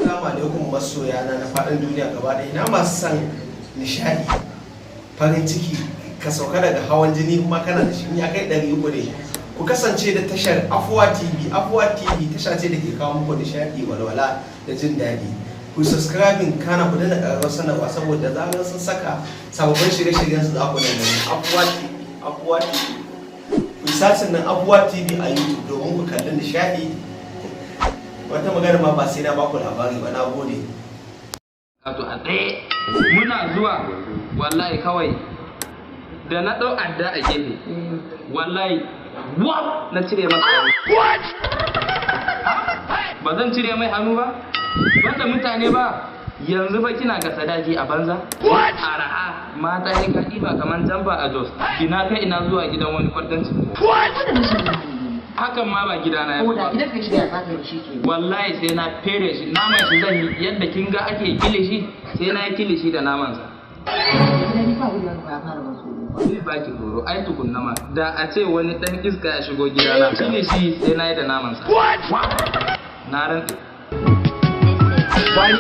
Assalamu alaikum masoya na faɗin duniya gaba ɗaya. Ina masu son nishaɗi, farin ciki, ka sauka daga hawan jini kuma kana da shi ya kai 300 ne. Ku kasance da tashar Afuwa TV. Afuwa TV tasha ce da ke kawo muku nishaɗi, walwala da jin daɗi. Ku subscribing kana ku dana ƙararrawar sanarwa saboda zarar sun saka sababbin shirye-shiryen su za ku nan Afuwa TV. Afuwa TV. Ku sacin nan Afuwa TV a YouTube domin ku kalli nishaɗi. Wata magana ma ba sai na baku labari ba, na gode. Wato a tsaye muna zuwa wallahi kawai da na ɗau adda a gefe wallahi wap na cire masa hannu. Ba zan cire mai hannu ba? Wanda mutane ba yanzu ba kina ga sadaki a banza? Araha mata ne ka ɗiba kamar jamba a Jos. Ina kai ina zuwa gidan wani kwaddanci. Hakan ma ba gidana ya ba. Gidan ka shiga za ka yi shi ke. Wallahi sai na fere shi, naman shi zan yi yadda kin ga ake kilishi, sai na yi kilishi da naman sa. Zai baki tsoro, ai tukunna ma. Da a ce wani dan iska ya shigo gidana, kilishi sai na yi da naman sa. Na rantse.